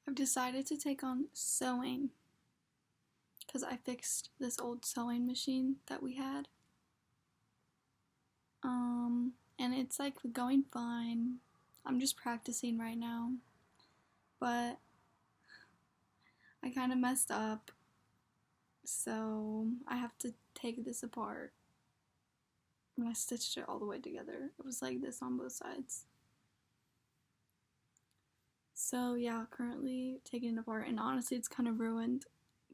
I've decided to take on sewing because I fixed this old sewing machine that we had. And it's like going fine. I'm just practicing right now, but I kind of messed up, so I have to take this apart. And I stitched it all the way together. It was like this on both sides. So yeah, currently taking it apart, and honestly, it's kind of ruined,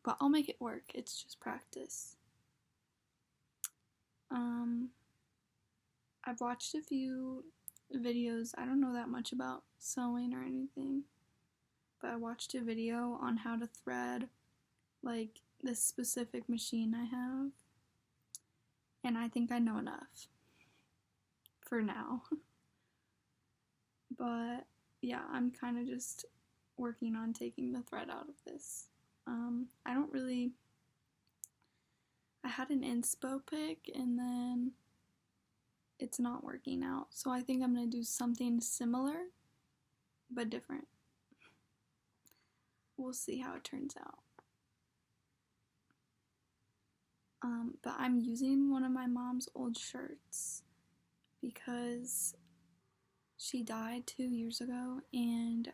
but I'll make it work. It's just practice. Um, I've watched a few videos. I don't know that much about sewing or anything, but I watched a video on how to thread like this specific machine I have, and I think I know enough for now. But yeah, I'm kind of just working on taking the thread out of this. I don't really. I had an inspo pick and then it's not working out, so I think I'm gonna do something similar but different. We'll see how it turns out. But I'm using one of my mom's old shirts because she died 2 years ago, and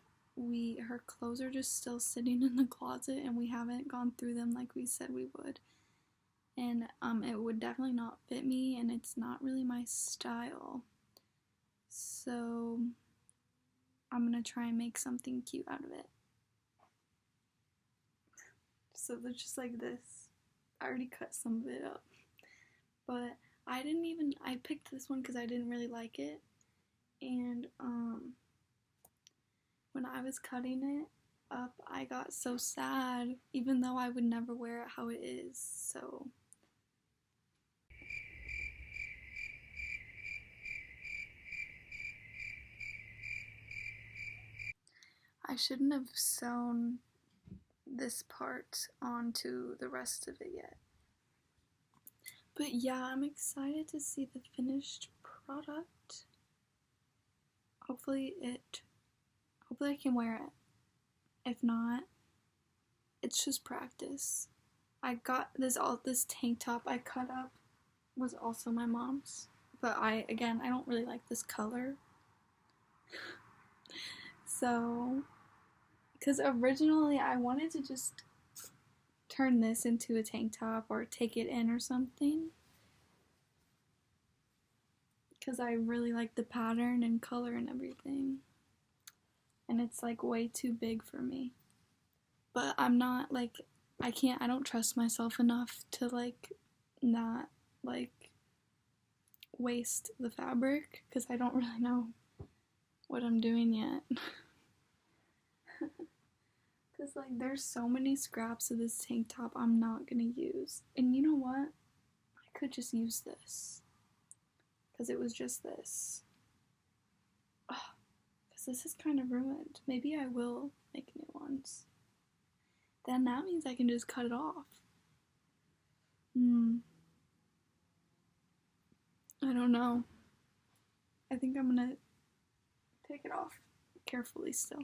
her clothes are just still sitting in the closet, and we haven't gone through them like we said we would. And it would definitely not fit me, and it's not really my style. So I'm gonna try and make something cute out of it. So they're just like this. I already cut some of it up, but I picked this one because I didn't really like it, and when I was cutting it up, I got so sad, even though I would never wear it how it is. So I shouldn't have sewn this part onto the rest of it yet. But yeah, I'm excited to see the finished product. Hopefully I can wear it. If not, it's just practice. I got this tank top I cut up was also my mom's, but I don't really like this color. So, because originally I wanted to just turn this into a tank top or take it in or something, because I really like the pattern and color and everything, and it's like way too big for me. But I'm not like, I don't trust myself enough to like not like waste the fabric because I don't really know what I'm doing yet. Because like there's so many scraps of this tank top I'm not gonna use. And you know what? I could just use this. Because it was just this. Because this is kind of ruined. Maybe I will make new ones. Then that means I can just cut it off. I don't know. I think I'm gonna take it off carefully still.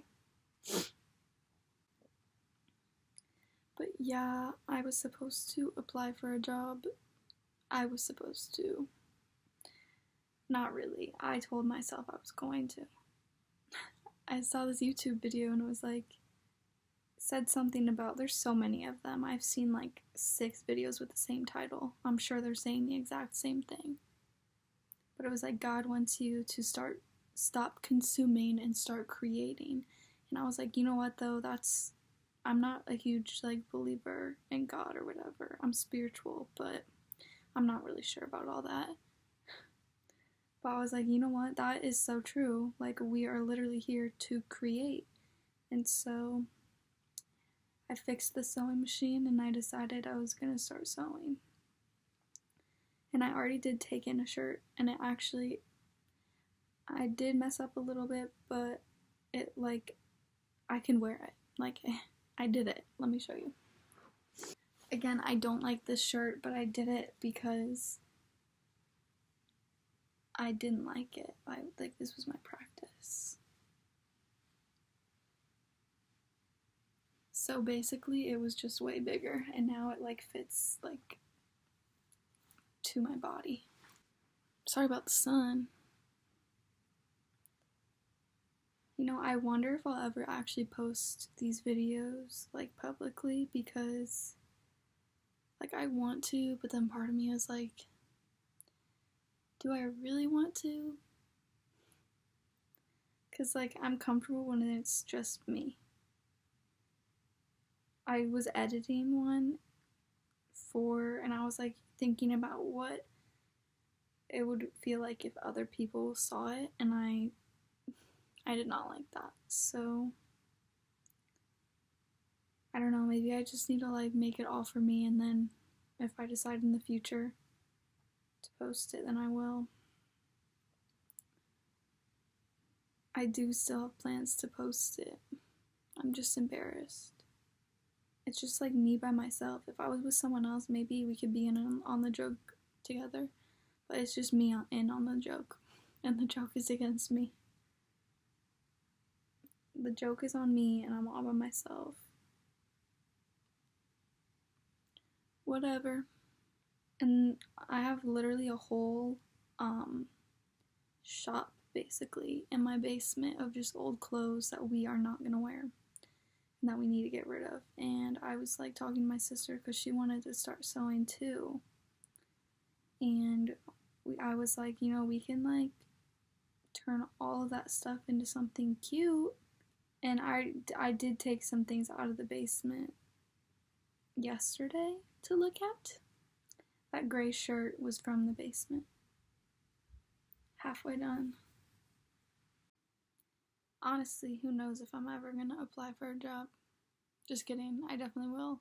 But yeah, I was supposed to apply for a job. I was supposed to. Not really. I told myself I was going to. I saw this YouTube video and it was like, said something about, there's so many of them. I've seen like 6 videos with the same title. I'm sure they're saying the exact same thing. But it was like, God wants you to stop consuming and start creating. And I was like, you know what though, I'm not a huge like believer in God or whatever. I'm spiritual, but I'm not really sure about all that. But I was like, you know what, that is so true. Like, we are literally here to create. And so I fixed the sewing machine and I decided I was gonna start sewing. And I already did take in a shirt, and I did mess up a little bit, but it like, I can wear it. Like, I did it. Let me show you. Again, I don't like this shirt, but I did it because I didn't like it. Like, this was my practice. So basically it was just way bigger, and now it like fits like to my body. Sorry about the sun. You know, I wonder if I'll ever actually post these videos like publicly, because like I want to, but then part of me is like, do I really want to? Because like I'm comfortable when it's just me. I was editing one and I was like thinking about what it would feel like if other people saw it, and I did not like that. So I don't know, maybe I just need to like make it all for me, and then if I decide in the future to post it, then I will. I do still have plans to post it. I'm just embarrassed. It's just like me by myself. If I was with someone else, maybe we could be in on the joke together. But it's just me in on the joke. And the joke is against me. The joke is on me, and I'm all by myself. Whatever. And I have literally a whole shop basically in my basement of just old clothes that we are not gonna wear and that we need to get rid of. And I was like talking to my sister because she wanted to start sewing too. And I was like, you know, we can like turn all of that stuff into something cute. And I did take some things out of the basement yesterday to look at. That gray shirt was from the basement. Halfway done. Honestly, who knows if I'm ever gonna apply for a job. Just kidding, I definitely will.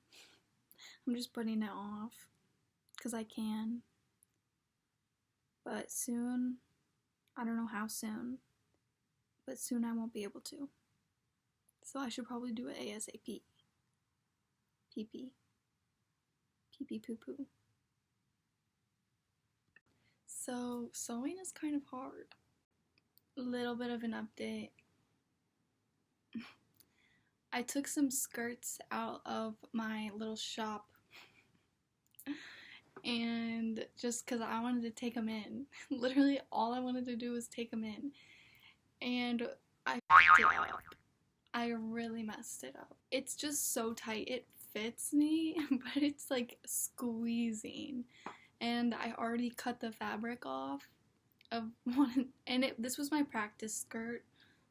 I'm just putting it off because I can. But soon, I don't know how soon, but soon I won't be able to. So I should probably do it ASAP. PP. PP poo poo. So sewing is kind of hard. A little bit of an update. I took some skirts out of my little shop, and just because I wanted to take them in. Literally all I wanted to do was take them in. And I f***ed it up. I really messed it up. It's just so tight. It fits me, but it's like squeezing. And I already cut the fabric off of one, and this was my practice skirt,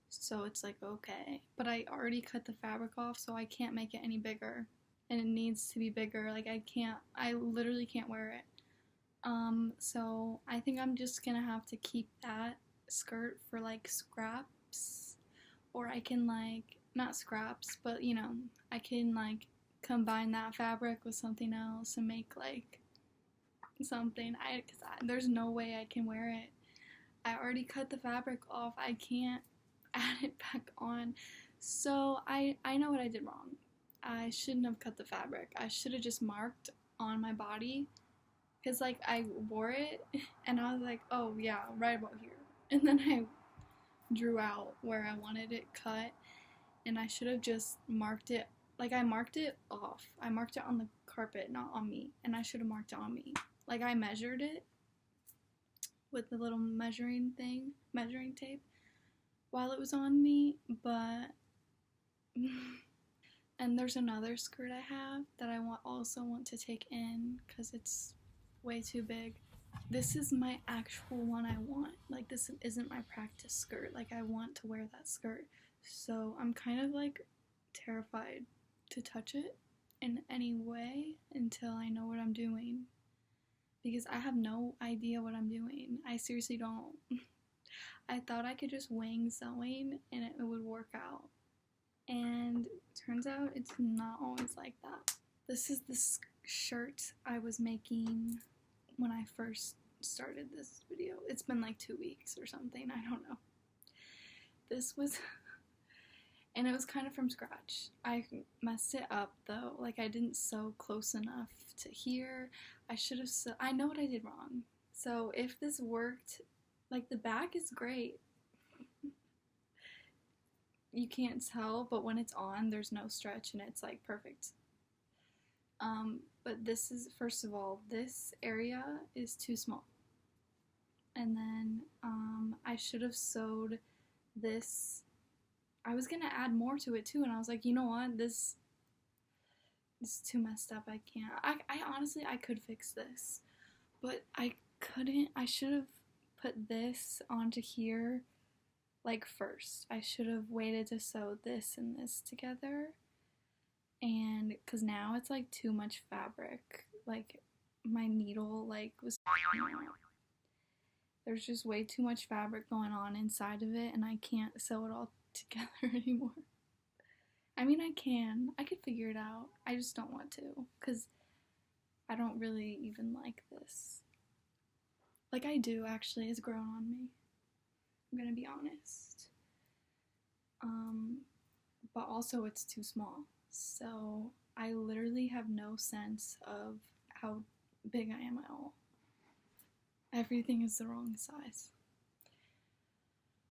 so it's like okay. But I already cut the fabric off, so I can't make it any bigger. And it needs to be bigger. Like I literally can't wear it. So I think I'm just gonna have to keep that skirt for like scraps, or I can like, not scraps, but you know, I can like combine that fabric with something else and make like something. There's no way I can wear it. I already cut the fabric off. I can't add it back on. So I know what I did wrong. I shouldn't have cut the fabric. I should have just marked on my body, because like I wore it and I was like, oh yeah, right about here. And then I drew out where I wanted it cut, and I should have just marked it. Like I marked it off. I marked it on the carpet, not on me. And I should have marked it on me. Like I measured it with the little measuring tape, while it was on me, but and there's another skirt I have that I also want to take in because it's way too big. This is my actual one I want. Like this isn't my practice skirt. Like I want to wear that skirt. So I'm kind of like terrified to touch it in any way until I know what I'm doing. Because I have no idea what I'm doing. I seriously don't. I thought I could just wing sewing and it would work out. And turns out it's not always like that. This is the shirt I was making when I first started this video. It's been like 2 weeks or something, I don't know. This was, and it was kind of from scratch. I messed it up though, like I didn't sew close enough to here. I should have I know what I did wrong. So if this worked, like the back is great. you can't tell, but when it's on, there's no stretch and it's like perfect. But this is, first of all, this area is too small. And then I should have sewed this. I was gonna add more to it too, and I was like, you know what, this is too messed up. I can't. I honestly, I could fix this, but I couldn't. I should have put this onto here like first. I should have waited to sew this and this together, and because now it's like too much fabric. Like my needle like was there's just way too much fabric going on inside of it, and I can't sew it all together anymore. I mean, I can. I could figure it out. I just don't want to because I don't really even like this. Like, I do actually. It's grown on me. I'm gonna be honest. Um, but also it's too small. So I literally have no sense of how big I am at all. Everything is the wrong size.